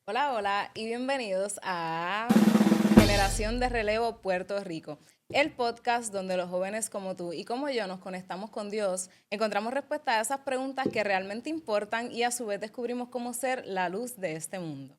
Hola, hola y bienvenidos a Generación de Relevo Puerto Rico, el podcast donde los jóvenes como tú y como yo nos conectamos con Dios, encontramos respuestas a esas preguntas que realmente importan y a su vez descubrimos cómo ser la luz de este mundo.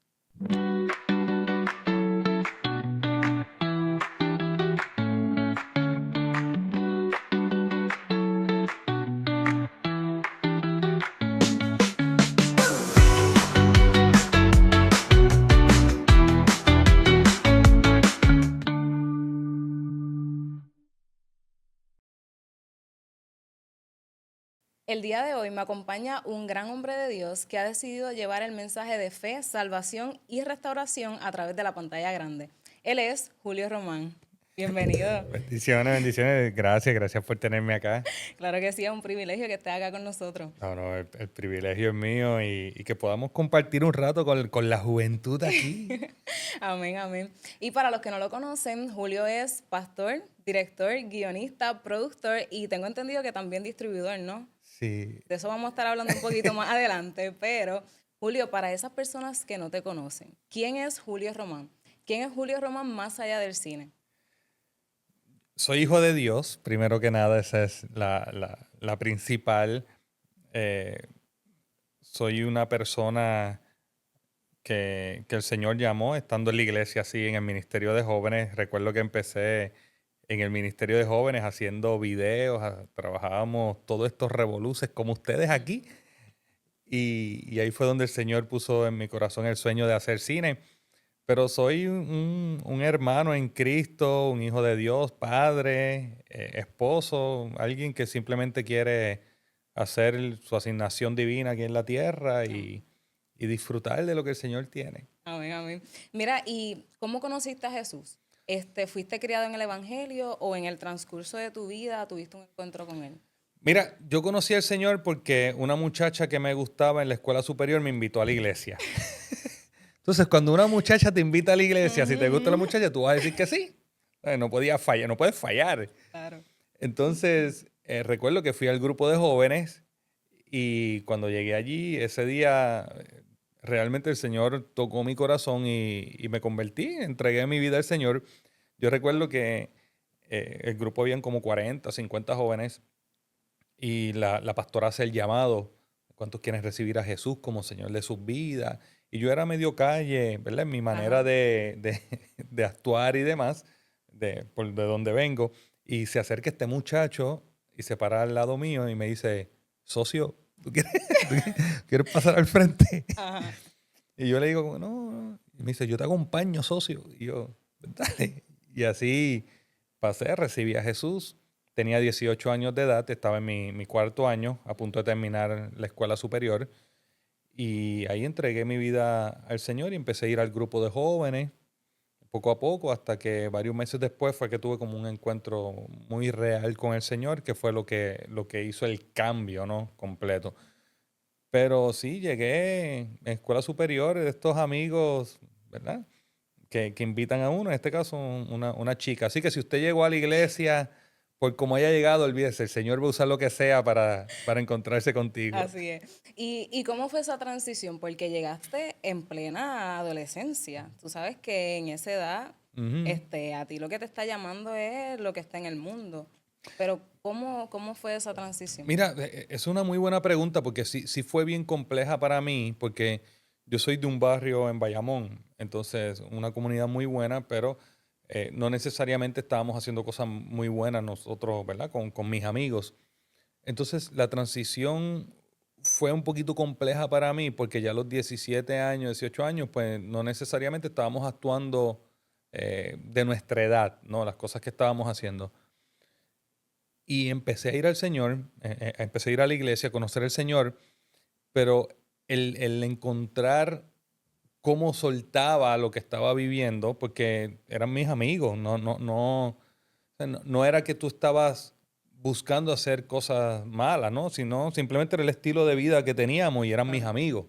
El día de hoy me acompaña un gran hombre de Dios que ha decidido llevar el mensaje de fe, salvación y restauración a través de la pantalla grande. Él es Julio Román. Bienvenido. Bendiciones, bendiciones. Gracias por tenerme acá. Claro que sí, es un privilegio que estés acá con nosotros. No, el privilegio es mío y que podamos compartir un rato con la juventud aquí. Amén, amén. Y para los que no lo conocen, Julio es pastor, director, guionista, productor y tengo entendido que también distribuidor, ¿no? Sí. De eso vamos a estar hablando un poquito más adelante, pero Julio, para esas personas que no te conocen, ¿quién es Julio Román? ¿Quién es Julio Román más allá del cine? Soy hijo de Dios, primero que nada, esa es la principal. Eh, Soy una persona que el Señor llamó estando en la iglesia, así, en el ministerio de jóvenes. Recuerdo que empecé en el ministerio de jóvenes haciendo videos, trabajábamos todos estos revoluces como ustedes aquí. Y ahí fue donde el Señor puso en mi corazón el sueño de hacer cine. Pero soy un hermano en Cristo, un hijo de Dios, padre, esposo, alguien que simplemente quiere hacer su asignación divina aquí en la tierra y disfrutar de lo que el Señor tiene. Amén, amén. Mira, ¿y cómo conociste a Jesús? ¿Fuiste criado en el Evangelio o en el transcurso de tu vida tuviste un encuentro con él? Mira, yo conocí al Señor porque una muchacha que me gustaba en la escuela superior me invitó a la iglesia. Entonces, cuando una muchacha te invita a la iglesia, si te gusta la Ujú, muchacha, tú vas a decir que sí. No podía fallar, no puedes fallar. claro. Entonces, recuerdo que fui al grupo de jóvenes y cuando llegué allí, ese día, realmente el Señor tocó mi corazón y me convertí, entregué mi vida al Señor. Yo recuerdo que el grupo habían como 40, 50 jóvenes y la pastora hace el llamado, ¿cuántos quieren recibir a Jesús como Señor de sus vidas? Y yo era medio calle, ¿verdad? En mi manera Ajá. de actuar y demás, de donde vengo. Y se acerca este muchacho y se para al lado mío y me dice, socio, ¿tú quieres, quieres pasar al frente? Ajá. Y yo le digo, como, no, no. Y me dice, yo te acompaño, socio. Y yo, dale. Y así pasé, recibí a Jesús. Tenía 18 años de edad, estaba en mi cuarto año, a punto de terminar la escuela superior. Y ahí entregué mi vida al Señor y empecé a ir al grupo de jóvenes, poco a poco, hasta que varios meses después fue que tuve como un encuentro muy real con el Señor, que fue lo que hizo el cambio, ¿no? Completo. Pero sí, llegué en escuela superior, estos amigos, ¿verdad? Que invitan a uno, en este caso una chica. Así que si usted llegó a la iglesia, por como haya llegado, olvídese, el Señor va a usar lo que sea para encontrarse contigo. Así es. ¿Y cómo fue esa transición? Porque llegaste en plena adolescencia. Tú sabes que en esa edad, Ujú. a ti lo que te está llamando es lo que está en el mundo. Pero ¿cómo fue esa transición? Mira, es una muy buena pregunta porque sí fue bien compleja para mí, porque yo soy de un barrio en Bayamón, entonces una comunidad muy buena, pero no necesariamente estábamos haciendo cosas muy buenas nosotros, ¿verdad? Con mis amigos. Entonces, la transición fue un poquito compleja para mí porque ya a los 17 años, 18 años, pues no necesariamente estábamos actuando de nuestra edad, ¿no? Las cosas que estábamos haciendo. Y empecé a ir al Señor, empecé a ir a la iglesia, a conocer al Señor, pero el encontrar cómo soltaba lo que estaba viviendo, porque eran mis amigos, no era que tú estabas buscando hacer cosas malas, ¿no? Sino simplemente era el estilo de vida que teníamos y eran mis Claro. amigos.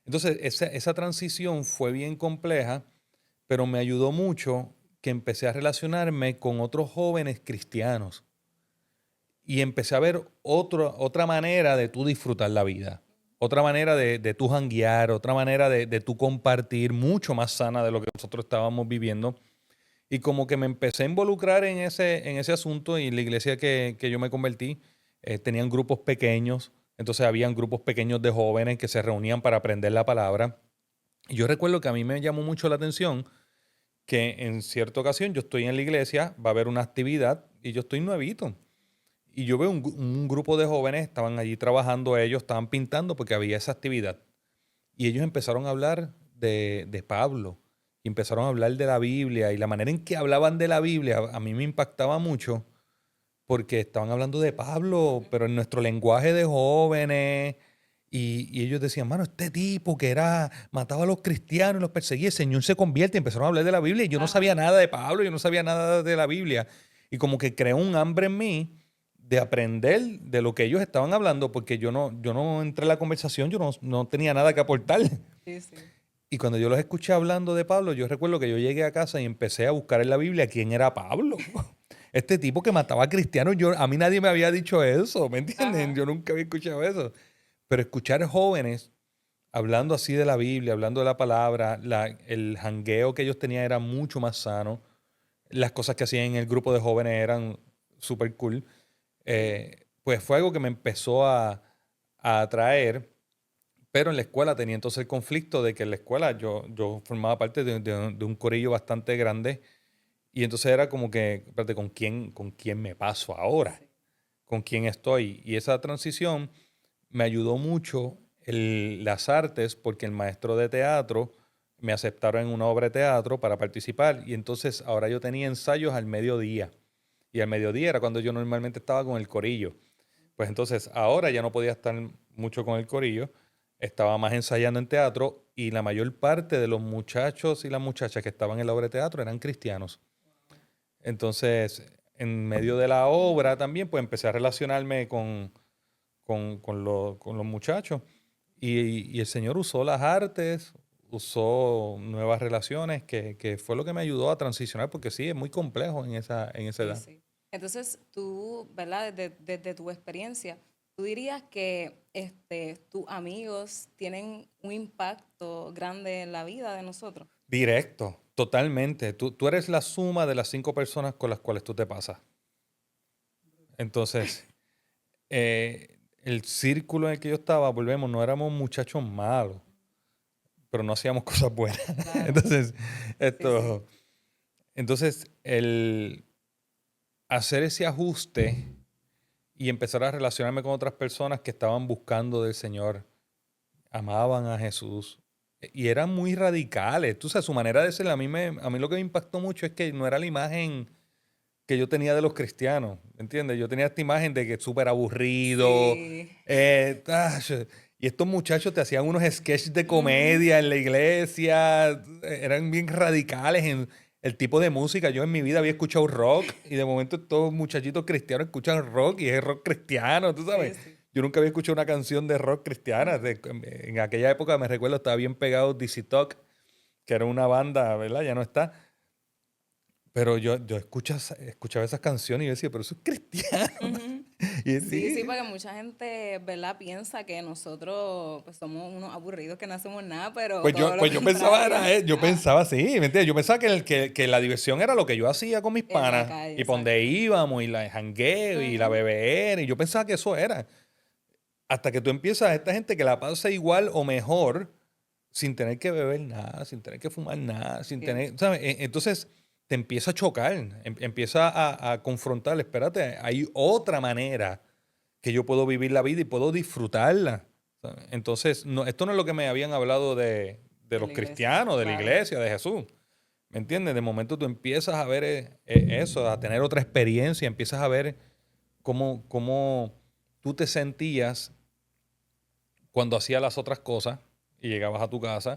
Entonces, esa transición fue bien compleja, pero me ayudó mucho que empecé a relacionarme con otros jóvenes cristianos y empecé a ver otra manera de tú disfrutar la vida. otra manera de tú janguear, otra manera de tú compartir, mucho más sana de lo que nosotros estábamos viviendo. Y como que me empecé a involucrar en ese asunto y la iglesia que yo me convertí, tenían grupos pequeños, entonces habían grupos pequeños de jóvenes que se reunían para aprender la palabra. Y yo recuerdo que a mí me llamó mucho la atención que en cierta ocasión yo estoy en la iglesia, va a haber una actividad y yo estoy nuevito. Y yo veo un grupo de jóvenes, estaban allí trabajando ellos, estaban pintando porque había esa actividad. Y ellos empezaron a hablar de Pablo y empezaron a hablar de la Biblia y la manera en que hablaban de la Biblia a mí me impactaba mucho porque estaban hablando de Pablo, pero en nuestro lenguaje de jóvenes. Y ellos decían, mano, este tipo que mataba a los cristianos y los perseguía, el Señor se convierte y empezaron a hablar de la Biblia. Y yo no sabía nada de Pablo, yo no sabía nada de la Biblia. Y como que creó un hambre en mí de aprender de lo que ellos estaban hablando, porque yo no entré en la conversación, no tenía nada que aportar. Sí, sí. Y cuando yo los escuché hablando de Pablo, yo recuerdo que yo llegué a casa y empecé a buscar en la Biblia quién era Pablo. Este tipo que mataba a cristianos, a mí nadie me había dicho eso, ¿me entienden? Ajá. Yo nunca había escuchado eso. Pero escuchar jóvenes hablando así de la Biblia, hablando de la palabra, el jangueo que ellos tenían era mucho más sano. Las cosas que hacían en el grupo de jóvenes eran súper cool. Pues fue algo que me empezó a atraer. Pero en la escuela tenía entonces el conflicto de que en la escuela yo formaba parte de un corillo bastante grande y entonces era como que, espérate, con quién me paso ahora? Sí. ¿Con quién estoy? Y esa transición me ayudó mucho las artes porque el maestro de teatro me aceptaron en una obra de teatro para participar y entonces ahora yo tenía ensayos al mediodía y al mediodía era cuando yo normalmente estaba con el corillo. Pues entonces ahora ya no podía estar mucho con el corillo, estaba más ensayando en teatro y la mayor parte de los muchachos y las muchachas que estaban en la obra de teatro eran cristianos. Entonces, en medio de la obra también, pues empecé a relacionarme con los muchachos y el Señor usó las artes, usó nuevas relaciones, que fue lo que me ayudó a transicionar, porque sí, es muy complejo en esa Sí, edad. sí. Entonces, tú, ¿verdad? Desde tu experiencia, ¿tú dirías que tus amigos tienen un impacto grande en la vida de nosotros? Directo, totalmente. Tú eres la suma de las 5 personas con las cuales tú te pasas. Entonces, el círculo en el que yo estaba, volvemos, no éramos muchachos malos, pero no hacíamos cosas buenas. Claro. Entonces, Sí, sí. esto, entonces, el hacer ese ajuste y empezar a relacionarme con otras personas que estaban buscando del Señor, amaban a Jesús y eran muy radicales. Tú sabes, su manera de ser, a mí lo que me impactó mucho es que no era la imagen que yo tenía de los cristianos, ¿me entiendes? Yo tenía esta imagen de que es súper aburrido. Sí. Y estos muchachos te hacían unos sketches de Ujú. comedia en la iglesia, eran bien radicales en el tipo de música. Yo en mi vida había escuchado rock y de momento estos muchachitos cristianos escuchan rock y es rock cristiano, tú sabes. Sí, sí. Yo nunca había escuchado una canción de rock cristiana. En aquella época me recuerdo estaba bien pegado DC Talk, que era una banda, ¿verdad? Ya no está. Pero yo escuchaba esas canciones y yo decía, pero eso es cristiano. Ujú. Y Sí, sí, sí, porque mucha gente, ¿verdad? Piensa que nosotros pues, somos unos aburridos que no hacemos nada, pero todo lo pues yo pensaba, contrario. yo pensaba así, ¿me entiendes? Yo pensaba que la diversión era lo que yo hacía con mis En la panas calle, y por donde exacto. íbamos y la jangueo y la Ujú. beber y yo pensaba que eso era. Hasta que tú empiezas a esta gente que la pasa igual o mejor sin tener que beber nada, sin tener que fumar nada, sin Sí. tener, ¿sabes? Entonces te empieza a chocar, empieza a confrontar, espérate, hay otra manera que yo puedo vivir la vida y puedo disfrutarla. ¿Sabes? Entonces, no, esto no es lo que me habían hablado de De los la iglesia, cristianos, de la claro. iglesia, de Jesús. ¿Me entiendes? De momento tú empiezas a ver eso, a tener otra experiencia, empiezas a ver cómo tú te sentías cuando hacías las otras cosas y llegabas a tu casa.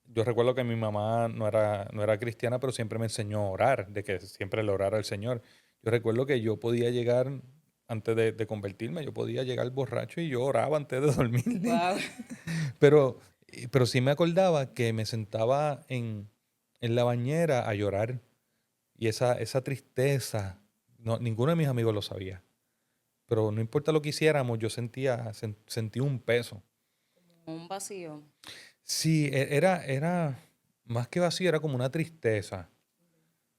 Yo recuerdo que mi mamá no era cristiana, pero siempre me enseñó a orar, de que siempre le orara al Señor. Yo recuerdo que yo podía llegar, antes de convertirme, yo podía llegar borracho y yo oraba antes de dormir. Wow. Pero, pero sí me acordaba que me sentaba en la bañera a llorar. Y esa tristeza, no, ninguno de mis amigos lo sabía. Pero no importa lo que hiciéramos, yo sentía un peso. como un vacío. Sí, era más que vacío, era como una tristeza.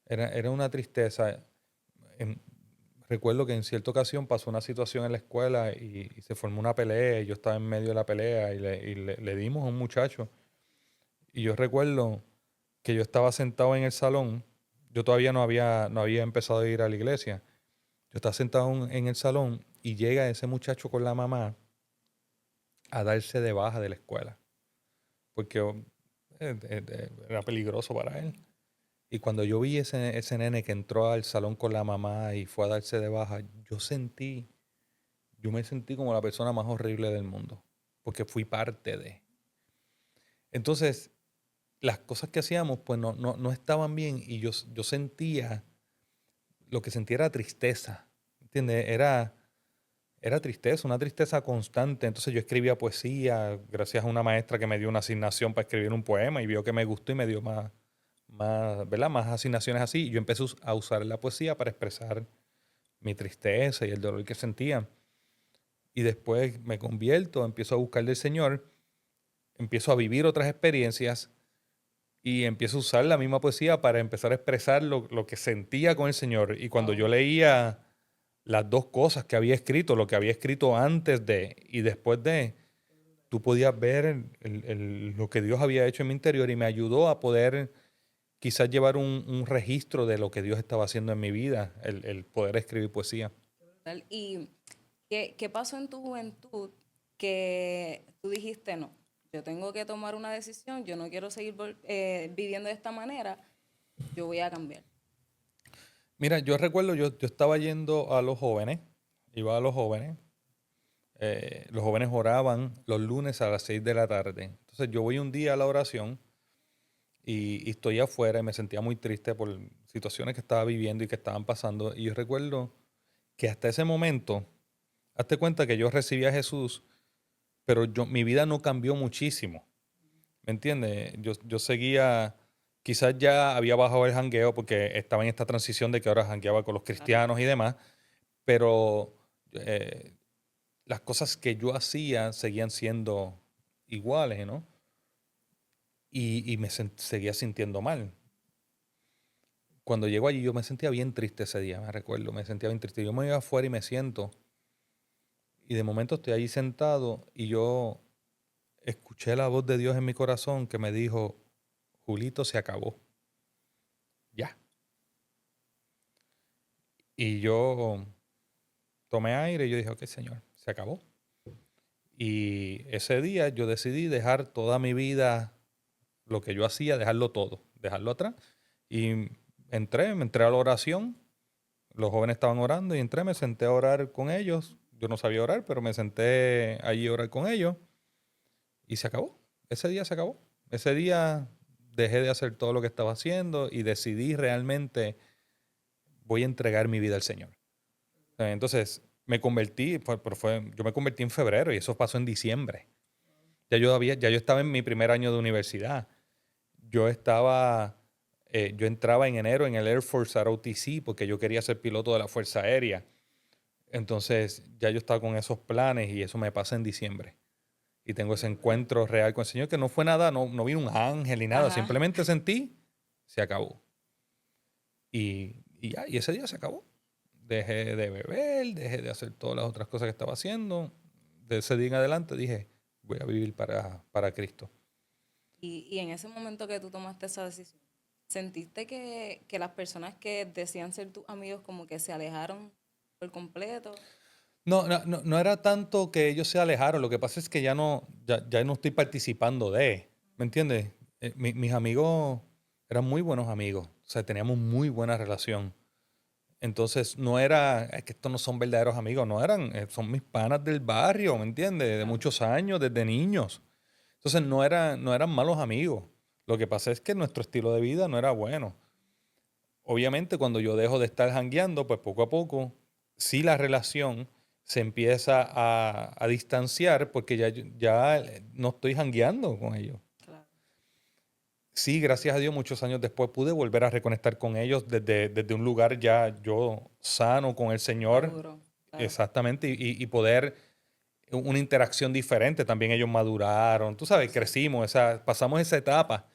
Era una tristeza. En- Recuerdo que en cierta ocasión pasó una situación en la escuela y se formó una pelea y yo estaba en medio de la pelea y le dimos a un muchacho. Y yo recuerdo que yo estaba sentado en el salón. Yo todavía no había empezado a ir a la iglesia. Yo estaba sentado en el salón y llega ese muchacho con la mamá a darse de baja de la escuela, porque era peligroso para él. Y cuando yo vi ese nene que entró al salón con la mamá y fue a darse de baja, yo me sentí como la persona más horrible del mundo, porque fui parte de. Entonces, las cosas que hacíamos, pues no estaban bien y yo sentía, lo que sentía era tristeza, ¿entiendes? Era tristeza, una tristeza constante. Entonces yo escribía poesía gracias a una maestra que me dio una asignación para escribir un poema y vio que me gustó y me dio ¿verdad? Más asignaciones así. Y yo empecé a usar la poesía para expresar mi tristeza y el dolor que sentía. Y después me convierto, empiezo a buscar del Señor, empiezo a vivir otras experiencias y empiezo a usar la misma poesía para empezar a expresar lo que sentía con el Señor. Y cuando yo Wow. leía las dos cosas que había escrito, lo que había escrito antes de y después de, tú podías ver lo que Dios había hecho en mi interior y me ayudó a poder quizás llevar un registro de lo que Dios estaba haciendo en mi vida, el poder escribir poesía. ¿Y qué pasó en tu juventud que tú dijiste, no, yo tengo que tomar una decisión, yo no quiero seguir viviendo de esta manera, yo voy a cambiar? Mira, yo recuerdo, yo estaba yendo a los jóvenes, iba a los jóvenes oraban los lunes a las 6 de la tarde. Entonces yo voy un día a la oración y estoy afuera y me sentía muy triste por situaciones que estaba viviendo y que estaban pasando. Y yo recuerdo que hasta ese momento, hazte cuenta que yo recibí a Jesús, pero mi vida no cambió muchísimo. ¿Me entiendes? Yo seguía, quizás ya había bajado el jangueo porque estaba en esta transición de que ahora jangueaba con los Claro. cristianos y demás, pero eh, las cosas que yo hacía seguían siendo iguales, ¿no? Y seguía sintiendo mal. Cuando llego allí yo me sentía bien triste ese día, me recuerdo, me sentía bien triste. Yo me iba afuera y me siento, y de momento estoy allí sentado y yo escuché la voz de Dios en mi corazón que me dijo, Julito, se acabó, ya. Y yo tomé aire y yo dije, ok, Señor, se acabó. Y ese día yo decidí dejar toda mi vida, lo que yo hacía, dejarlo todo, dejarlo atrás. Y me entré a la oración. Los jóvenes estaban orando y entré, me senté a orar con ellos. Yo no sabía orar, pero me senté allí a orar con ellos y se acabó. Ese día se acabó. Ese día dejé de hacer todo lo que estaba haciendo y decidí realmente voy a entregar mi vida al Señor. Entonces me convertí, yo me convertí en febrero y eso pasó en diciembre. Ya yo estaba en mi primer año de universidad. Yo estaba, yo entraba en enero en el Air Force ROTC porque yo quería ser piloto de la Fuerza Aérea. Entonces ya yo estaba con esos planes y eso me pasa en diciembre. Y tengo ese encuentro real con el Señor que no fue nada, no vino un ángel ni nada, Ajá. simplemente sentí, se acabó. Y ya, y ese día se acabó. Dejé de beber, dejé de hacer todas las otras cosas que estaba haciendo. De ese día en adelante dije, voy a vivir para Cristo. Y en ese momento que tú tomaste esa decisión, ¿sentiste que las personas que decían ser tus amigos como que se alejaron por completo? No era tanto que ellos se alejaron, lo que pasa es que ya no estoy participando de, ¿me entiendes? Mis amigos eran muy buenos amigos, o sea, teníamos muy buena relación. Entonces no era, es que estos no son verdaderos amigos, no eran, son mis panas del barrio, ¿me entiendes? De Claro. muchos años, desde niños. Entonces no eran malos amigos. Lo que pasa es que nuestro estilo de vida no era bueno. Obviamente cuando yo dejo de estar jangueando, pues poco a poco, sí la relación se empieza a distanciar porque ya no estoy jangueando con ellos. Claro. Sí, gracias a Dios, muchos años después pude volver a reconectar con ellos desde un lugar ya yo sano con el Señor, Maduro, claro. exactamente, y poder una interacción diferente. También ellos maduraron, tú sabes, crecimos, pasamos esa etapa.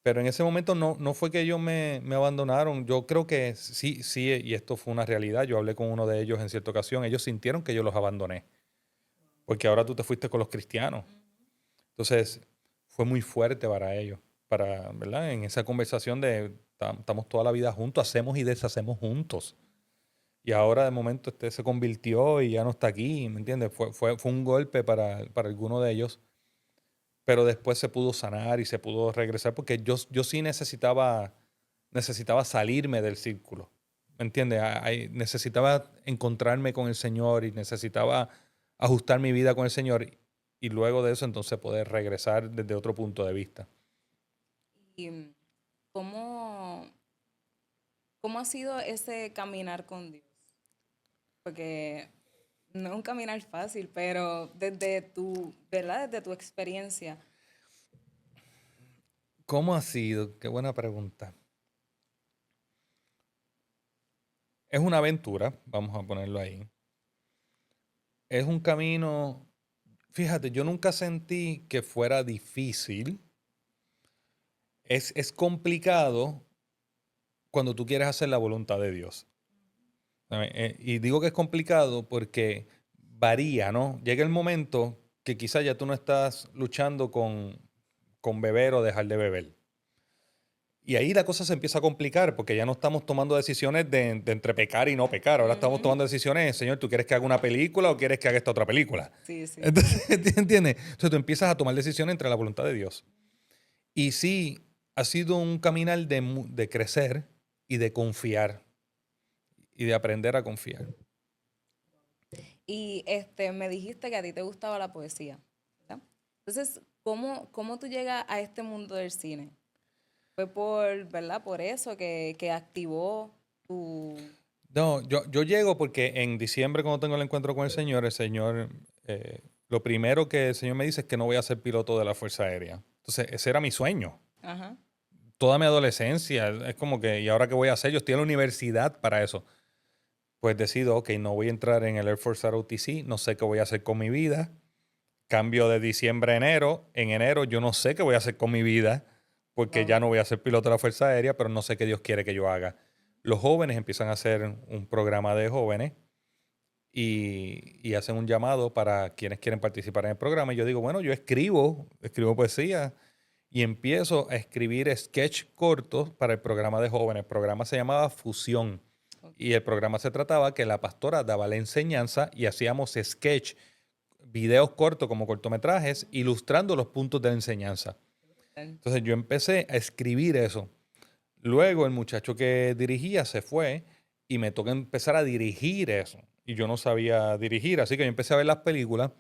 Pero en ese momento no fue que ellos me abandonaron. Yo creo que sí, sí, y esto fue una realidad. Yo hablé con uno de ellos en cierta ocasión. Ellos sintieron que yo los abandoné, porque ahora tú te fuiste con los cristianos. Entonces, fue muy fuerte para ellos, ¿verdad? En esa conversación de estamos toda la vida juntos, hacemos y deshacemos juntos. Y ahora de momento se convirtió y ya no está aquí, ¿me entiendes? Fue un golpe para alguno de ellos, pero después se pudo sanar y se pudo regresar porque yo sí necesitaba salirme del círculo, ¿me entiendes? Necesitaba encontrarme con el Señor y necesitaba ajustar mi vida con el Señor y luego de eso entonces poder regresar desde otro punto de vista. ¿Y cómo, cómo ha sido ese caminar con Dios? Porque no es un caminar fácil, pero desde tu, ¿verdad? Desde tu experiencia. ¿Cómo ha sido? Qué buena pregunta. Es una aventura, vamos a ponerlo ahí. Es un camino, fíjate, yo nunca sentí que fuera difícil. Es complicado cuando tú quieres hacer la voluntad de Dios. Y digo que es complicado porque varía, ¿no? Llega el momento que quizás ya tú no estás luchando con beber o dejar de beber. Y ahí la cosa se empieza a complicar porque ya no estamos tomando decisiones de entre pecar y no pecar. Ahora estamos tomando decisiones, Señor, ¿tú quieres que haga una película o quieres que haga esta otra película? Sí, sí. Entonces, ¿entiendes? Entonces tú empiezas a tomar decisiones entre la voluntad de Dios. Y sí, ha sido un caminar de crecer y de confiar y de aprender a confiar. Y me dijiste que a ti te gustaba la poesía, ¿verdad? Entonces, ¿cómo tú llegas a este mundo del cine? Fue ¿verdad? Por eso que activó tu... No, yo llego porque en diciembre cuando tengo el encuentro con el Señor, lo primero que el Señor me dice es que no voy a ser piloto de la Fuerza Aérea. Entonces, ese era mi sueño. Ajá. Toda mi adolescencia, es como que, ¿y ahora qué voy a hacer? Yo estoy en la universidad para eso. Pues decido, ok, no voy a entrar en el Air Force ROTC, no sé qué voy a hacer con mi vida. Cambio de diciembre a enero. En enero yo no sé qué voy a hacer con mi vida porque Wow. ya no voy a ser piloto de la Fuerza Aérea, pero no sé qué Dios quiere que yo haga. Los jóvenes empiezan a hacer un programa de jóvenes y hacen un llamado para quienes quieren participar en el programa. Y yo digo, bueno, yo escribo poesía y empiezo a escribir sketch cortos para el programa de jóvenes. El programa se llamaba Fusión. Y el programa se trataba que la pastora daba la enseñanza y hacíamos sketch, videos cortos como cortometrajes, ilustrando los puntos de la enseñanza. Entonces yo empecé a escribir eso. Luego el muchacho que dirigía se fue y me toca empezar a dirigir eso. Y yo no sabía dirigir, así que yo empecé a ver las películas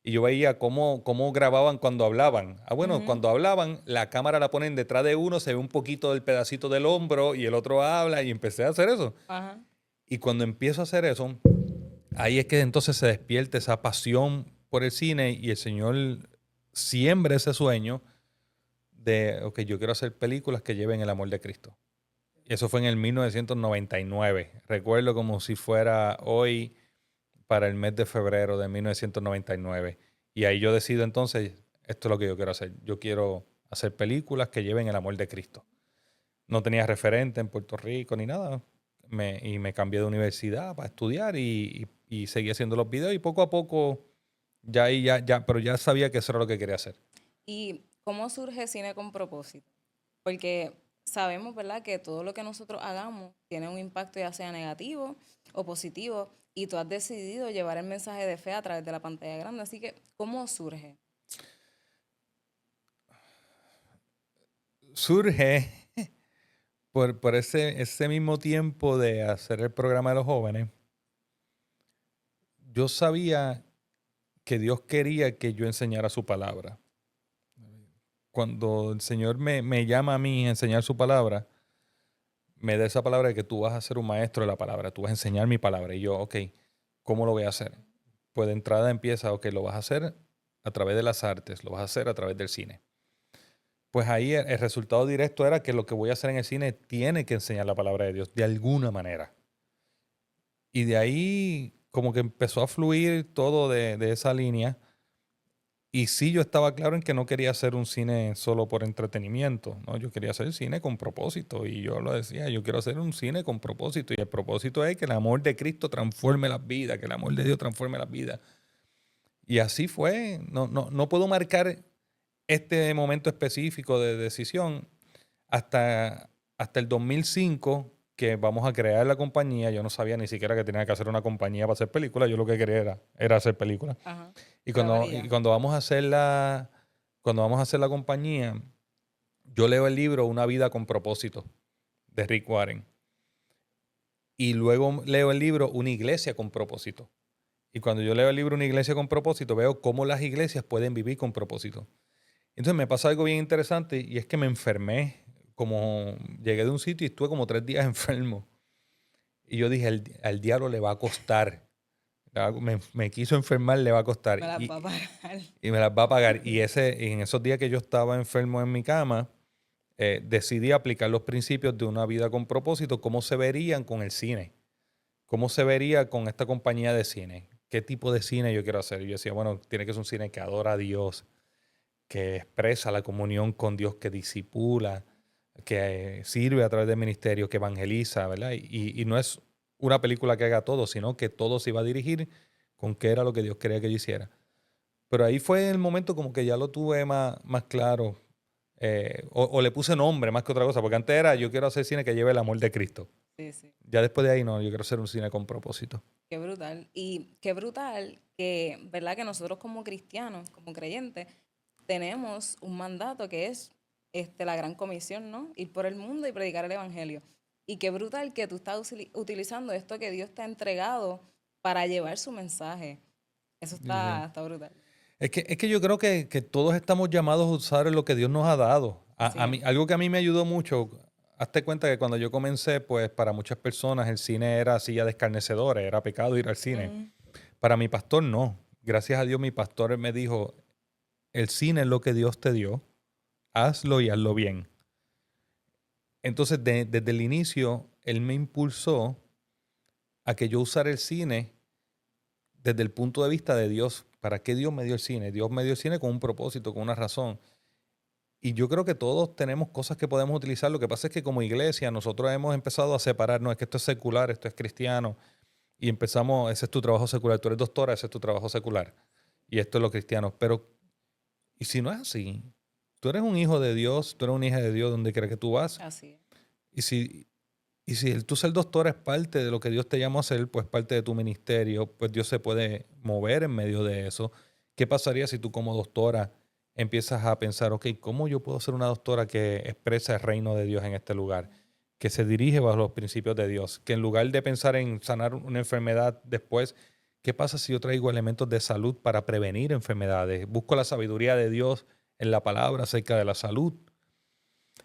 y yo veía cómo grababan cuando hablaban. Bueno, cuando hablaban, la cámara la ponen detrás de uno, se ve un poquito del pedacito del hombro y el otro habla y empecé a hacer eso. Ajá. Y cuando empiezo a hacer eso, ahí es que entonces se despierta esa pasión por el cine y el Señor siembra ese sueño de, ok, yo quiero hacer películas que lleven el amor de Cristo. Y eso fue en el 1999. Recuerdo como si fuera hoy para el mes de febrero de 1999. Y ahí yo decido entonces, esto es lo que yo quiero hacer. Yo quiero hacer películas que lleven el amor de Cristo. No tenía referente en Puerto Rico ni nada. Y me cambié de universidad para estudiar y seguí haciendo los videos y poco a poco pero ya sabía que eso era lo que quería hacer. ¿Y cómo surge Cine con Propósito? Porque sabemos, ¿verdad?, que todo lo que nosotros hagamos tiene un impacto ya sea negativo o positivo y tú has decidido llevar el mensaje de fe a través de la pantalla grande. Así que, ¿cómo surge? Surge por ese mismo tiempo de hacer el programa de los jóvenes. Yo sabía que Dios quería que yo enseñara su palabra. Cuando el Señor me llama a mí a enseñar su palabra, me da esa palabra de que tú vas a ser un maestro de la palabra, tú vas a enseñar mi palabra. Y yo, ok, ¿cómo lo voy a hacer? Pues de entrada empieza, ok, lo vas a hacer a través de las artes, lo vas a hacer a través del cine. Pues ahí el resultado directo era que lo que voy a hacer en el cine tiene que enseñar la palabra de Dios de alguna manera. Y de ahí como que empezó a fluir todo de esa línea. Y sí, yo estaba claro en que no quería hacer un cine solo por entretenimiento, ¿no? Yo quería hacer cine con propósito. Y yo lo decía, yo quiero hacer un cine con propósito. Y el propósito es que el amor de Cristo transforme las vidas, que el amor de Dios transforme las vidas. Y así fue. No puedo marcar este momento específico de decisión hasta el 2005, que vamos a crear la compañía. Yo no sabía ni siquiera que tenía que hacer una compañía para hacer películas. Yo lo que quería era hacer películas. Ajá. Y Grabar cuando, y ya. y cuando vamos a hacer la compañía, yo leo el libro Una vida con propósito de Rick Warren. Y luego leo el libro Una iglesia con propósito. Y cuando yo leo el libro Una iglesia con propósito, veo cómo las iglesias pueden vivir con propósito. Entonces me pasó algo bien interesante y es que me enfermé. Como llegué de un sitio y estuve como 3 días enfermo. Y yo dije, al diablo le va a costar. Me quiso enfermar, le va a costar. Me las va a pagar. Y me las va a pagar. Y en esos días que yo estaba enfermo en mi cama, decidí aplicar los principios de una vida con propósito, cómo se verían con el cine, cómo se vería con esta compañía de cine, qué tipo de cine yo quiero hacer. Y yo decía, bueno, tiene que ser un cine que adora a Dios, que expresa la comunión con Dios, que disipula, que sirve a través del ministerio, que evangeliza, ¿verdad? Y no es una película que haga todo, sino que todo se iba a dirigir con qué era lo que Dios quería que yo hiciera. Pero ahí fue el momento como que ya lo tuve más claro, o le puse nombre más que otra cosa, porque antes era yo quiero hacer cine que lleve el amor de Cristo. Sí, sí. Ya después de ahí no, yo quiero hacer un cine con propósito. Qué brutal. Y qué brutal que, ¿verdad? Que nosotros como cristianos, como creyentes, tenemos un mandato que es la gran comisión, ¿no? Ir por el mundo y predicar el evangelio. Y qué brutal que tú estás utilizando esto que Dios te ha entregado para llevar su mensaje. Eso Sí, sí. está brutal. Es que yo creo que todos estamos llamados a usar lo que Dios nos ha dado. Así A es. mí, algo que a mí me ayudó mucho, hazte cuenta que cuando yo comencé, pues para muchas personas el cine era silla de escarnecedores, era pecado ir al cine. Mm, Para mi pastor no. Gracias a Dios mi pastor me dijo, el cine es lo que Dios te dio, hazlo y hazlo bien. Entonces desde el inicio, él me impulsó a que yo usara el cine desde el punto de vista de Dios. ¿Para qué Dios me dio el cine? Dios me dio el cine con un propósito, con una razón. Y yo creo que todos tenemos cosas que podemos utilizar. Lo que pasa es que como iglesia nosotros hemos empezado a separar, no es que esto es secular, esto es cristiano. Y empezamos, ese es tu trabajo secular, tú eres doctora, ese es tu trabajo secular. Y esto es lo cristiano. Pero, ¿y si no es así? Tú eres un hijo de Dios, tú eres una hija de Dios donde quiera que tú vas. así es. Y si tú ser doctor es parte de lo que Dios te llamó a hacer, pues parte de tu ministerio, pues Dios se puede mover en medio de eso. ¿Qué pasaría si tú como doctora empiezas a pensar, ok, ¿cómo yo puedo ser una doctora que expresa el reino de Dios en este lugar? Que se dirige bajo los principios de Dios. Que en lugar de pensar en sanar una enfermedad después, ¿qué pasa si yo traigo elementos de salud para prevenir enfermedades? Busco la sabiduría de Dios en la palabra acerca de la salud.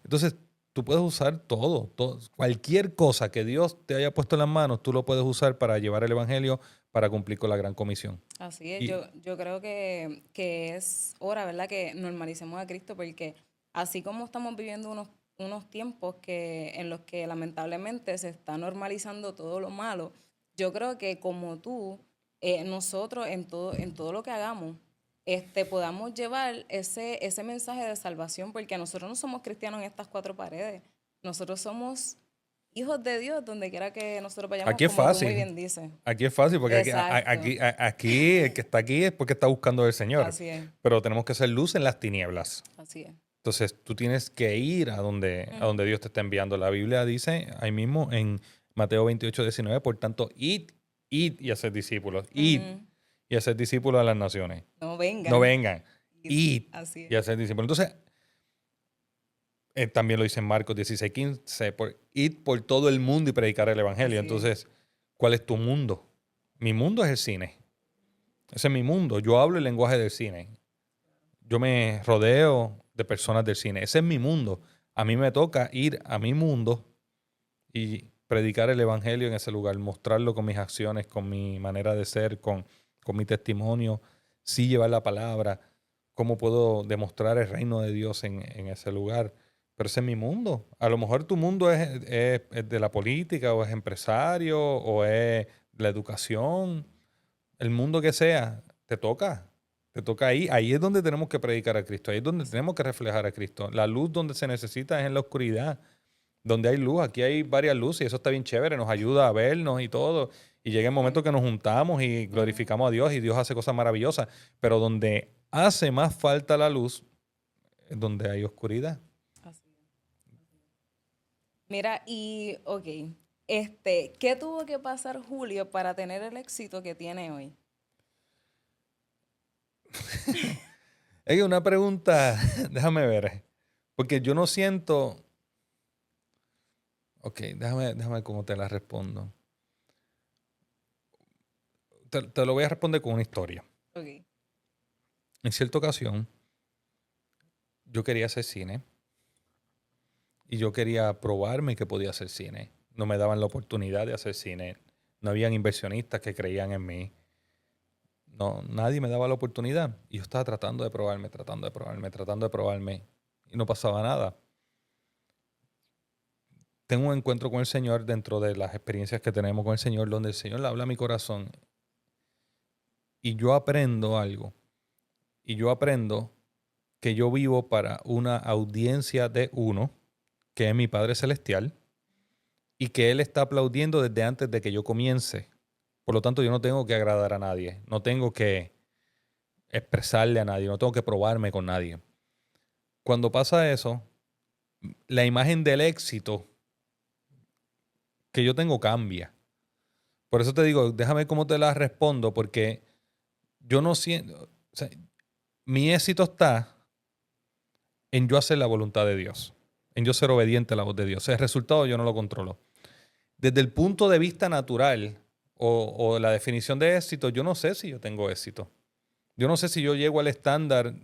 Entonces, tú puedes usar todo, cualquier cosa que Dios te haya puesto en las manos, tú lo puedes usar para llevar el evangelio, para cumplir con la gran comisión. Así es, Y yo creo que es hora, ¿verdad? Que normalicemos a Cristo porque así como estamos viviendo unos tiempos en los que lamentablemente se está normalizando todo lo malo, yo creo que como tú, nosotros en todo lo que hagamos, podamos llevar ese mensaje de salvación porque nosotros no somos cristianos en estas cuatro paredes, nosotros somos hijos de Dios donde quiera que nosotros vayamos, aquí es como tú muy fácil. bien dices. Aquí es fácil porque Exacto, aquí el que está aquí es porque está buscando al Señor. así es. Pero tenemos que ser luz en las tinieblas. Así es. Entonces tú tienes que ir a donde Dios te está enviando. La Biblia dice ahí mismo en Mateo 28:19, por tanto, id y hacer discípulos. Id Ujú. y hacer discípulos a las naciones. No No vengan. vengan. Id Así es. y hacer discípulos. Entonces, también lo dice en Marcos 16:15, id por todo el mundo y predicar el evangelio. Así es. Entonces, ¿cuál es tu mundo? Mi mundo es el cine. Ese es mi mundo. Yo hablo el lenguaje del cine. Yo me rodeo de personas del cine. Ese es mi mundo. A mí me toca ir a mi mundo y predicar el evangelio en ese lugar, mostrarlo con mis acciones, con mi manera de ser, con mi testimonio, sí llevar la palabra, cómo puedo demostrar el reino de Dios en ese lugar. Pero ese es mi mundo. A lo mejor tu mundo es de la política o es empresario o es la educación. el mundo que sea, te toca. Te toca ahí. Ahí es donde tenemos que predicar a Cristo. Ahí es donde tenemos que reflejar a Cristo. La luz donde se necesita es en la oscuridad. Donde hay luz, aquí hay varias luces y eso está bien chévere, nos ayuda a vernos y todo. Y llega el momento que nos juntamos y glorificamos a Dios y Dios hace cosas maravillosas. Pero donde hace más falta la luz es donde hay oscuridad. Así es. Mira, y ok, ¿qué tuvo que pasar Julio para tener el éxito que tiene hoy? Es una pregunta, déjame ver, porque yo no siento... Ok, déjame ver cómo te la respondo. Te lo voy a responder con una historia. Ok. En cierta ocasión, yo quería hacer cine y yo quería probarme que podía hacer cine. No me daban la oportunidad de hacer cine. No habían inversionistas que creían en mí. No, nadie me daba la oportunidad. Y yo estaba tratando de probarme y no pasaba nada. Tengo un encuentro con el Señor dentro de las experiencias que tenemos con el Señor, donde el Señor le habla a mi corazón y yo aprendo algo. Y yo aprendo que yo vivo para una audiencia de uno, que es mi Padre Celestial, y que Él está aplaudiendo desde antes de que yo comience. Por lo tanto, yo no tengo que agradar a nadie, no tengo que expresarle a nadie, no tengo que probarme con nadie. Cuando pasa eso, la imagen del éxito que yo tengo cambia. Por eso te digo, déjame cómo te la respondo, porque yo no siento, o sea, mi éxito está en yo hacer la voluntad de Dios, en yo ser obediente a la voz de Dios. El resultado yo no lo controlo. Desde el punto de vista natural o la definición de éxito, yo no sé si yo tengo éxito. Yo no sé si yo llego al estándar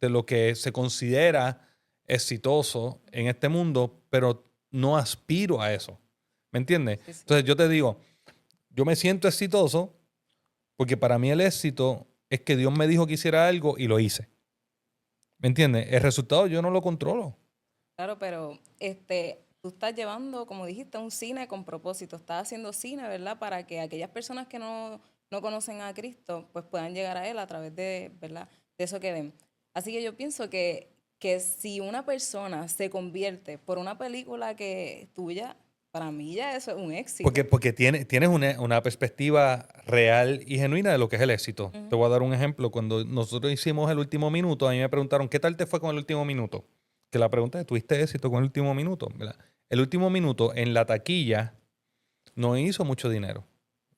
de lo que se considera exitoso en este mundo, pero no aspiro a eso. ¿Me entiendes? Sí, sí. Entonces yo te digo, yo me siento exitoso porque para mí el éxito es que Dios me dijo que hiciera algo y lo hice. ¿Me entiendes? El resultado yo no lo controlo. Claro, pero tú estás llevando, como dijiste, un cine con propósito. Estás haciendo cine, ¿verdad? Para que aquellas personas que no conocen a Cristo, pues puedan llegar a Él a través de, ¿verdad? De eso que ven. Así que yo pienso que si una persona se convierte por una película que tuya, para mí ya eso es un éxito. Porque tienes una perspectiva real y genuina de lo que es el éxito. Ujú. Te voy a dar un ejemplo. Cuando nosotros hicimos el último minuto, a mí me preguntaron, ¿qué tal te fue con el último minuto? Que la pregunta es, ¿tuviste éxito con el último minuto? ¿Verdad? El último minuto en la taquilla no hizo mucho dinero.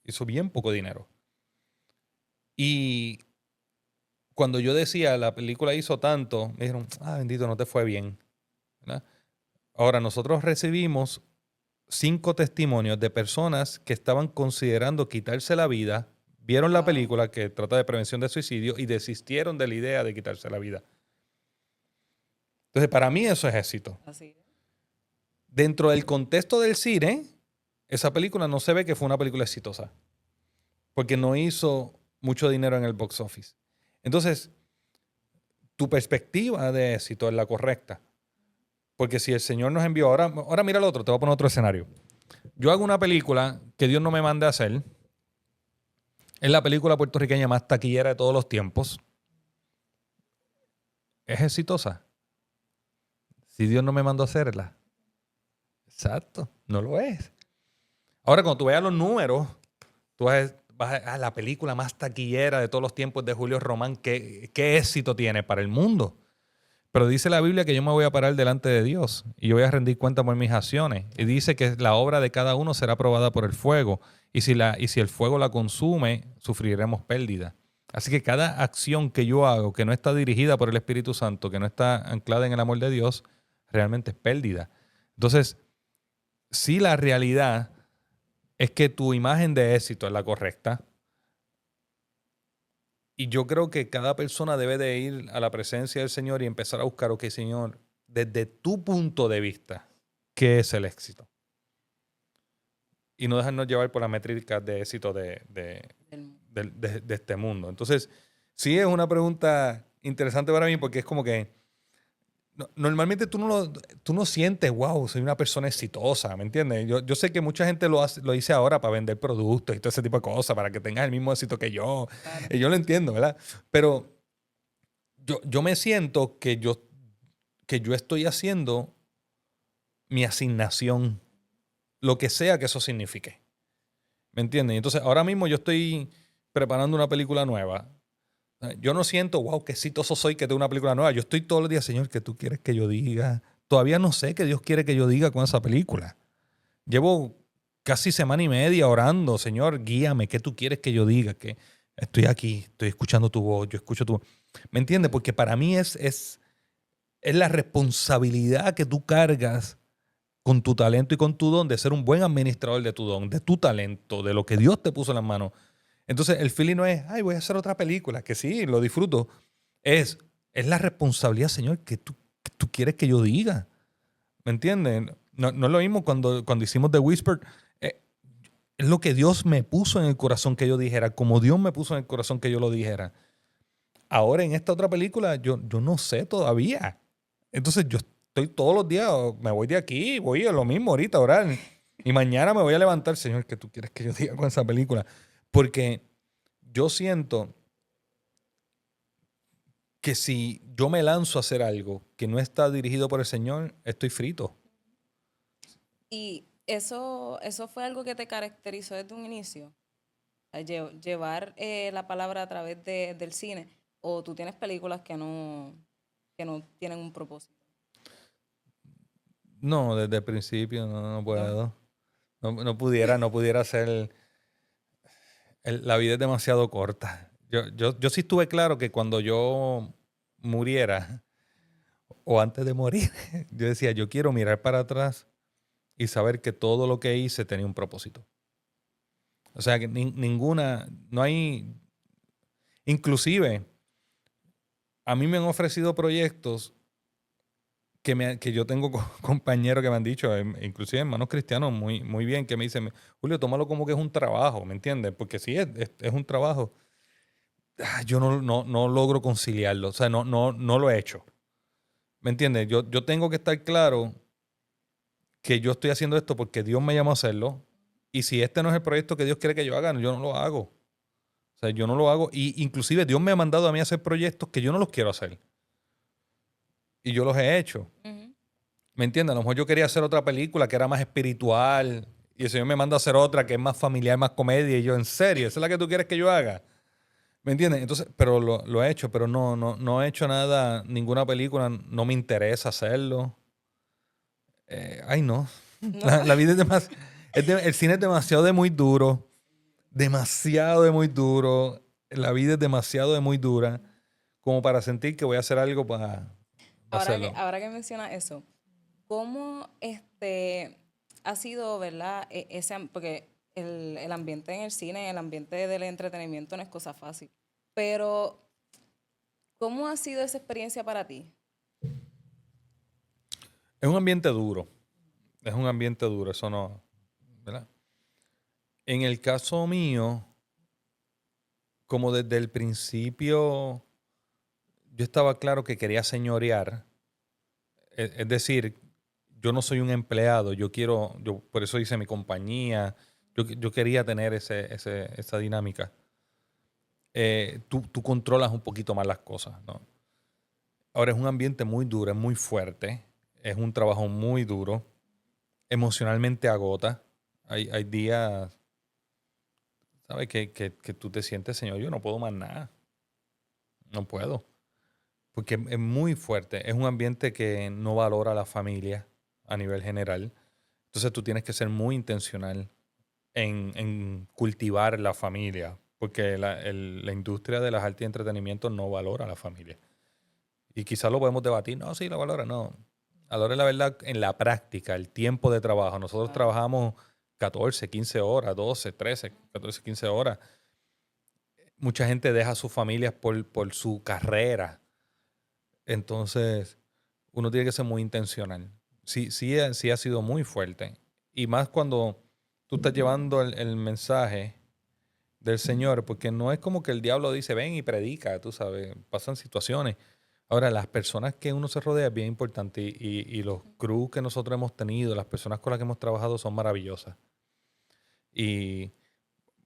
Hizo bien poco dinero. Y cuando yo decía, la película hizo tanto, me dijeron, bendito, no te fue bien. ¿Verdad? Ahora, nosotros recibimos 5 testimonios de personas que estaban considerando quitarse la vida, vieron la Wow. película que trata de prevención de suicidio y desistieron de la idea de quitarse la vida. Entonces, para mí eso es éxito. Así es. Dentro del contexto del cine, esa película no se ve que fue una película exitosa, porque no hizo mucho dinero en el box office. Entonces, tu perspectiva de éxito es la correcta. Porque si el Señor nos envió, ahora mira el otro, te voy a poner otro escenario. Yo hago una película que Dios no me mande a hacer. Es la película puertorriqueña más taquillera de todos los tiempos. ¿Es exitosa? Si Dios no me mandó a hacerla. Exacto, no lo es. Ahora, cuando tú veas los números, tú vas a la película más taquillera de todos los tiempos de Julio Román. ¿Qué éxito tiene para el mundo? Pero dice la Biblia que yo me voy a parar delante de Dios y yo voy a rendir cuenta por mis acciones. Y dice que la obra de cada uno será probada por el fuego. Y si el fuego la consume, sufriremos pérdida. Así que cada acción que yo hago que no está dirigida por el Espíritu Santo, que no está anclada en el amor de Dios, realmente es pérdida. Entonces, si la realidad es que tu imagen de éxito es la correcta, y yo creo que cada persona debe de ir a la presencia del Señor y empezar a buscar, ok, Señor, desde tu punto de vista, ¿qué es el éxito? Y no dejarnos llevar por las métricas de éxito de este mundo. Entonces, sí es una pregunta interesante para mí porque es como que Normalmente tú no sientes, wow, soy una persona exitosa, ¿me entiendes? Yo sé que mucha gente lo dice ahora para vender productos y todo ese tipo de cosas, para que tengas el mismo éxito que yo. Claro. Y yo lo entiendo, ¿verdad? Pero yo me siento que yo estoy haciendo mi asignación, lo que sea que eso signifique. ¿Me entiendes? Entonces, ahora mismo yo estoy preparando una película nueva. Yo no siento, wow, qué exitoso soy que tengo una película nueva. Yo estoy todos los días, Señor, ¿qué tú quieres que yo diga? Todavía no sé qué Dios quiere que yo diga con esa película. Llevo casi semana y media orando, Señor, guíame, ¿qué tú quieres que yo diga? Que estoy aquí, estoy escuchando tu voz, yo escucho tu voz. ¿Me entiendes? Porque para mí es la responsabilidad que tú cargas con tu talento y con tu don de ser un buen administrador de tu don, de tu talento, de lo que Dios te puso en las manos. Entonces el feeling no es, ay, voy a hacer otra película, que sí, lo disfruto. Es la responsabilidad, Señor, que tú quieres que yo diga. ¿Me entienden? No es lo mismo cuando hicimos The Whisper. eh, es lo que Dios me puso en el corazón que yo dijera, como Dios me puso en el corazón que yo lo dijera. Ahora en esta otra película yo no sé todavía. Entonces yo estoy todos los días, me voy de aquí, voy a lo mismo ahorita a orar. Y mañana me voy a levantar, Señor, ¿qué tú quieres que yo diga con esa película? Porque yo siento que si yo me lanzo a hacer algo que no está dirigido por el Señor, estoy frito. Y eso fue algo que te caracterizó desde un inicio, llevar la palabra a través del cine, o tú tienes películas que no tienen un propósito. No, desde el principio no ¿No? puedo. No pudiera ser. La vida es demasiado corta. Yo sí estuve claro que cuando yo muriera o antes de morir, yo decía, yo quiero mirar para atrás y saber que todo lo que hice tenía un propósito. O sea, que ninguna, no hay, inclusive, a mí me han ofrecido proyectos que yo tengo compañeros que me han dicho, inclusive hermanos cristianos, muy bien, que me dicen, Julio, tómalo como que es un trabajo, ¿me entiendes? Porque sí, es un trabajo. Yo no logro conciliarlo, o sea, no lo he hecho. ¿Me entiendes? Yo tengo que estar claro que yo estoy haciendo esto porque Dios me llamó a hacerlo. Y si este no es el proyecto que Dios quiere que yo haga, yo no lo hago. O sea, yo no lo hago. Y inclusive Dios me ha mandado a mí a hacer proyectos que yo no los quiero hacer. Y yo los he hecho. Ujú. ¿Me entiendes? A lo mejor yo quería hacer otra película que era más espiritual. Y el Señor me manda a hacer otra que es más familiar, más comedia. Y yo, ¿en serio? ¿Esa es la que tú quieres que yo haga? ¿Me entiendes? Entonces, pero lo he hecho, pero no he hecho nada, ninguna película, no me interesa hacerlo. Ay, no. ¿No? La vida es demasiado. El cine es demasiado de muy duro. Demasiado de muy duro. La vida es demasiado de muy dura como para sentir que voy a hacer algo para hacerlo. Ahora que mencionas eso, ¿cómo ha sido, verdad? Porque el ambiente en el cine, el ambiente del entretenimiento no es cosa fácil. Pero, ¿cómo ha sido esa experiencia para ti? Es un ambiente duro. Es un ambiente duro, eso no. ¿Verdad? En el caso mío, como desde el principio, yo estaba claro que quería señorear. Es decir, yo no soy un empleado, yo por eso hice mi compañía, yo quería tener esa dinámica. Tú controlas un poquito más las cosas, ¿no? Ahora es un ambiente muy duro, es muy fuerte, es un trabajo muy duro, emocionalmente agota. Hay días, ¿sabes? Que tú te sientes, Señor, yo no puedo más nada, no puedo. Porque es muy fuerte, es un ambiente que no valora a la familia a nivel general. Entonces tú tienes que ser muy intencional en cultivar la familia, porque la industria de las artes y entretenimiento no valora a la familia. Y quizás lo podemos debatir, no, sí, la valora, no. Valora la verdad en la práctica, el tiempo de trabajo. Nosotros Claro. trabajamos 14, 15 horas, 12, 13, 14, 15 horas. Mucha gente deja a sus familias por su carrera. Entonces, uno tiene que ser muy intencional. Sí ha sido muy fuerte. Y más cuando tú estás llevando el mensaje del Señor, porque no es como que el diablo dice, ven y predica, tú sabes, pasan situaciones. Ahora, las personas que uno se rodea es bien importante y los crews que nosotros hemos tenido, las personas con las que hemos trabajado son maravillosas. Y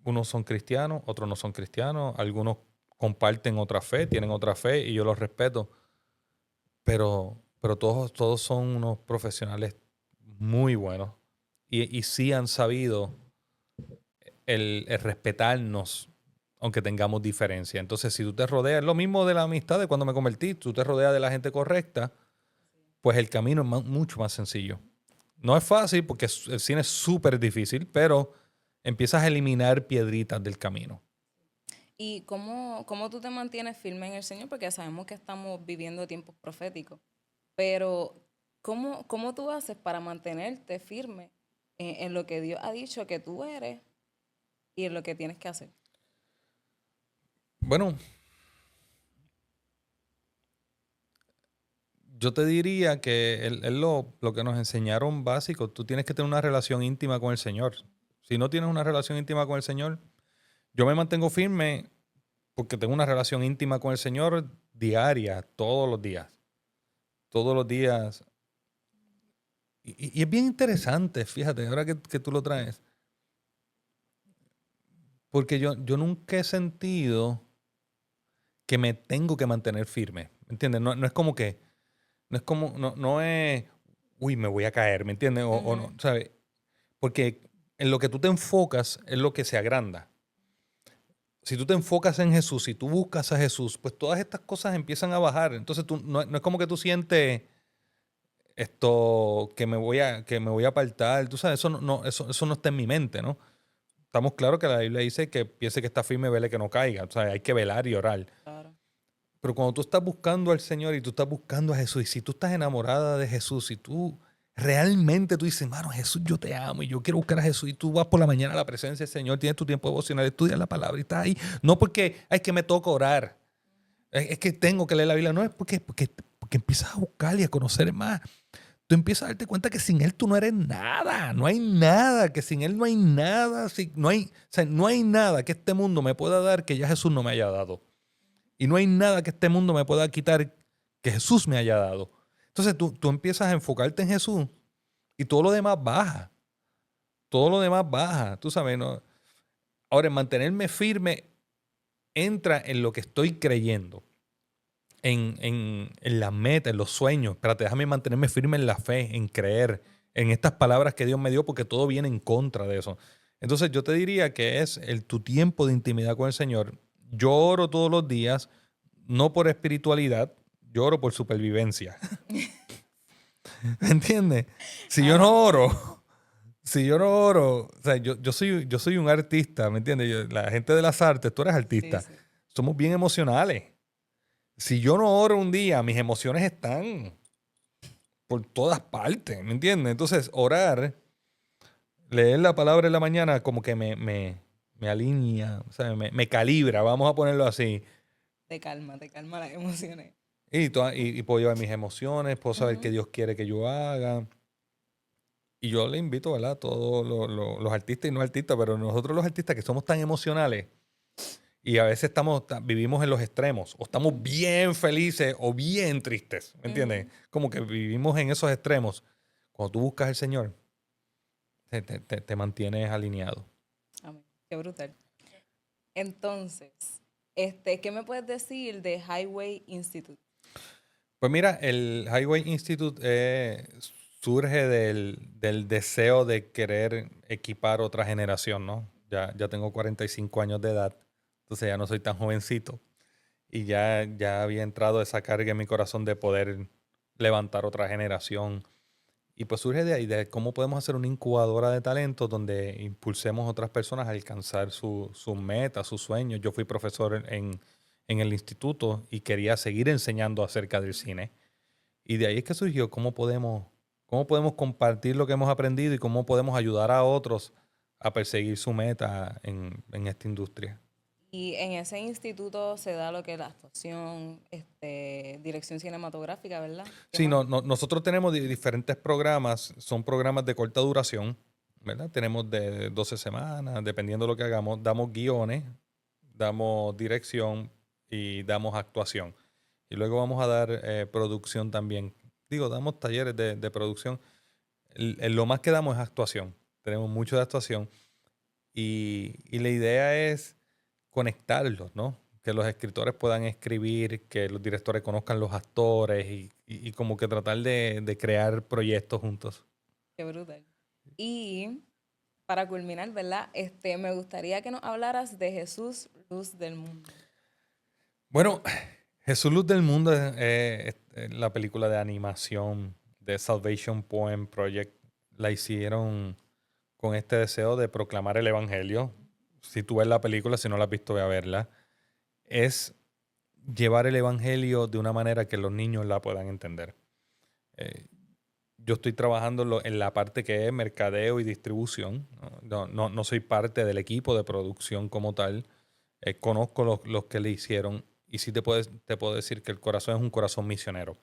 unos son cristianos, otros no son cristianos, algunos comparten otra fe, tienen otra fe y yo los respeto, pero todos son unos profesionales muy buenos y sí han sabido el respetarnos, aunque tengamos diferencia. Entonces, si tú te rodeas, es lo mismo de la amistad de cuando me convertí, tú te rodeas de la gente correcta, pues el camino es mucho más sencillo. No es fácil porque el cine es súper difícil, pero empiezas a eliminar piedritas del camino. ¿Y cómo tú te mantienes firme en el Señor? Porque sabemos que estamos viviendo tiempos proféticos, pero ¿cómo tú haces para mantenerte firme en lo que Dios ha dicho que tú eres y en lo que tienes que hacer? Bueno, yo te diría que es lo que nos enseñaron básico. Tú tienes que tener una relación íntima con el Señor. Si no tienes una relación íntima con el Señor, yo me mantengo firme porque tengo una relación íntima con el Señor diaria, todos los días. Todos los días. Y es bien interesante, fíjate, ahora que tú lo traes. Porque yo nunca he sentido que me tengo que mantener firme. ¿Me entiendes? No es como que, no es, uy, me voy a caer, ¿me entiendes? O no, ¿sabes? Porque en lo que tú te enfocas es lo que se agranda. Si tú te enfocas en Jesús, si tú buscas a Jesús, pues todas estas cosas empiezan a bajar. Entonces no es como que tú sientes esto que me voy a apartar. Tú sabes, eso no está en mi mente, ¿no? Estamos claros que la Biblia dice que piense que está firme, vele que no caiga. O sea, hay que velar y orar. Claro. Pero cuando tú estás buscando al Señor y tú estás buscando a Jesús, y si tú estás enamorada de Jesús, si tú realmente tú dices, mano, Jesús, yo te amo y yo quiero buscar a Jesús, y tú vas por la mañana a la presencia del Señor, tienes tu tiempo devocional, estudias la palabra y estás ahí, no porque es que me toca orar, es que tengo que leer la Biblia, no es porque empiezas a buscar y a conocer más. Tú empiezas a darte cuenta que sin Él tú no eres nada, no hay nada, que sin Él no hay nada, no hay nada que este mundo me pueda dar que ya Jesús no me haya dado. Y no hay nada que este mundo me pueda quitar que Jesús me haya dado. Entonces tú empiezas a enfocarte en Jesús y todo lo demás baja. Todo lo demás baja. Tú sabes, ¿no? Ahora, en mantenerme firme entra en lo que estoy creyendo, en la meta, en los sueños. Espérate, déjame mantenerme firme en la fe, en creer, en estas palabras que Dios me dio, porque todo viene en contra de eso. Entonces yo te diría que es tu tiempo de intimidad con el Señor. Yo oro todos los días, no por espiritualidad, yo oro por supervivencia. ¿Me entiendes? Si yo no oro, si yo no oro, o sea, yo soy un artista, ¿me entiendes? La gente de las artes, tú eres artista, Sí, sí. somos bien emocionales. Si yo no oro un día, mis emociones están por todas partes, ¿me entiendes? Entonces, orar, leer la palabra en la mañana como que me alinea, o sea, me calibra, vamos a ponerlo así. Te calma las emociones. Y puedo llevar mis emociones, puedo saber qué Ujú. Dios quiere que yo haga. Y yo le invito, ¿verdad? A todos los artistas y no artistas, pero nosotros los artistas que somos tan emocionales y a veces vivimos en los extremos, o estamos bien felices o bien tristes, ¿me entiendes? Ujú. Como que vivimos en esos extremos. Cuando tú buscas al Señor, te mantienes alineado. Amén. Qué brutal. Entonces, ¿qué me puedes decir de Highway Institute? Pues mira, el Highway Institute surge del deseo de querer equipar otra generación, ¿no? Ya tengo 45 años de edad, entonces ya no soy tan jovencito. Y ya había entrado esa carga en mi corazón de poder levantar otra generación. Y pues surge de ahí, de cómo podemos hacer una incubadora de talentos donde impulsemos a otras personas a alcanzar sus metas, sus sueños. Yo fui profesor en el instituto y quería seguir enseñando acerca del cine. Y de ahí es que surgió cómo podemos compartir lo que hemos aprendido y cómo podemos ayudar a otros a perseguir su meta en esta industria. Y en ese instituto se da lo que es la actuación, dirección cinematográfica, ¿verdad? ¿Qué Sí, más? nosotros tenemos diferentes programas, son programas de corta duración, ¿verdad? Tenemos de 12 semanas, dependiendo de lo que hagamos, damos guiones, damos dirección y damos actuación. Y luego vamos a dar producción también. Digo, damos talleres de producción. Lo más que damos es actuación. Tenemos mucho de actuación. Y la idea es conectarlos, ¿no? Que los escritores puedan escribir, que los directores conozcan los actores y como que tratar de crear proyectos juntos. Qué brutal. Y para culminar, ¿verdad? Me gustaría que nos hablaras de Jesús, luz del mundo. Bueno, Jesús Luz del Mundo es la película de animación de Salvation Poem Project. La hicieron con este deseo de proclamar el evangelio. Si tú ves la película, si no la has visto, ve a verla. Es llevar el evangelio de una manera que los niños la puedan entender. Yo estoy trabajando en la parte que es mercadeo y distribución. No soy parte del equipo de producción como tal. Conozco los que le hicieron y sí te puedo decir que el corazón es un corazón misionero.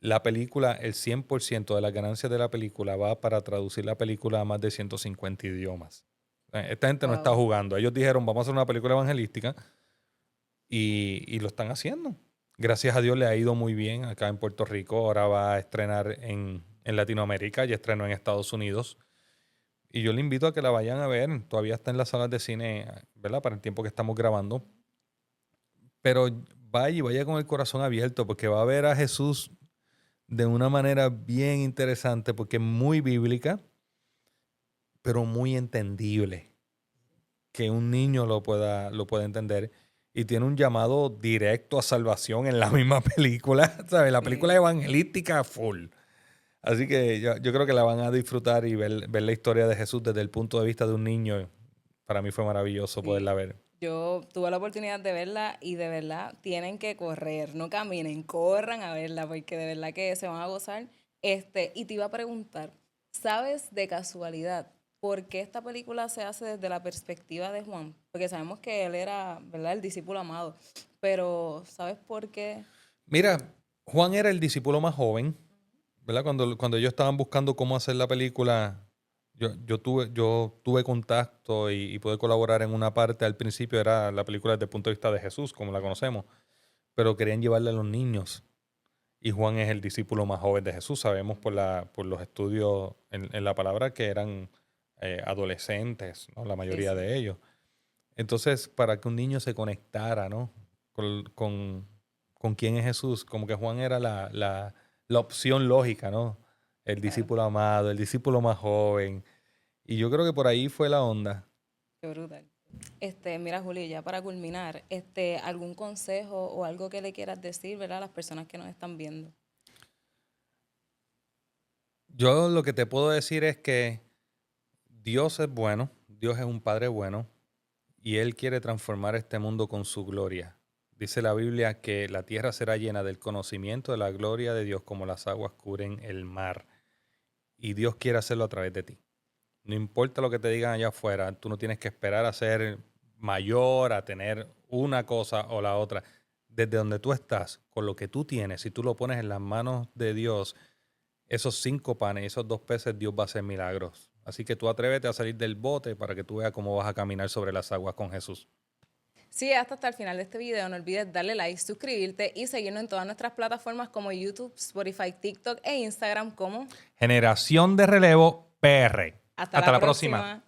La película, el 100% de las ganancias de la película va para traducir la película a más de 150 idiomas. Esta gente no está jugando. Ellos dijeron, vamos a hacer una película evangelística y lo están haciendo. Gracias a Dios le ha ido muy bien acá en Puerto Rico. Ahora va a estrenar en Latinoamérica, ya estrenó en Estados Unidos. Y yo le invito a que la vayan a ver. Todavía está en las salas de cine, ¿verdad? Para el tiempo que estamos grabando. Pero vaya con el corazón abierto porque va a ver a Jesús de una manera bien interesante porque es muy bíblica, pero muy entendible. Que un niño lo pueda entender. Y tiene un llamado directo a salvación en la misma película. ¿Sabes? La película evangelística full. Así que yo creo que la van a disfrutar y ver la historia de Jesús desde el punto de vista de un niño. Para mí fue maravilloso poderla ver. Yo tuve la oportunidad de verla y de verdad tienen que correr, no caminen, corran a verla porque de verdad que se van a gozar. Y te iba a preguntar, ¿sabes de casualidad por qué esta película se hace desde la perspectiva de Juan? Porque sabemos que él era, ¿verdad?, el discípulo amado, pero ¿sabes por qué? Mira, Juan era el discípulo más joven, ¿verdad? Cuando ellos estaban buscando cómo hacer la película, yo tuve contacto y pude colaborar en una parte. Al principio era la película desde el punto de vista de Jesús, como la conocemos, pero querían llevarle a los niños. Y Juan es el discípulo más joven de Jesús. Sabemos por los estudios en la palabra que eran adolescentes, ¿no? La mayoría de ellos. Entonces, para que un niño se conectara, ¿no? con quién es Jesús, como que Juan era la opción lógica, ¿no? El discípulo amado, el discípulo más joven. Y yo creo que por ahí fue la onda. Qué brutal. Mira, Julio, ya para culminar, ¿algún consejo o algo que le quieras decir, ¿verdad?, a las personas que nos están viendo? Yo lo que te puedo decir es que Dios es bueno, Dios es un Padre bueno y Él quiere transformar este mundo con su gloria. Dice la Biblia que la tierra será llena del conocimiento de la gloria de Dios como las aguas cubren el mar. Y Dios quiere hacerlo a través de ti. No importa lo que te digan allá afuera, tú no tienes que esperar a ser mayor, a tener una cosa o la otra. Desde donde tú estás, con lo que tú tienes, si tú lo pones en las manos de Dios, esos 5 panes y esos 2 peces, Dios va a hacer milagros. Así que tú atrévete a salir del bote para que tú veas cómo vas a caminar sobre las aguas con Jesús. Si llegaste hasta el final de este video, no olvides darle like, suscribirte y seguirnos en todas nuestras plataformas como YouTube, Spotify, TikTok e Instagram como Generación de Relevo PR. Hasta la próxima.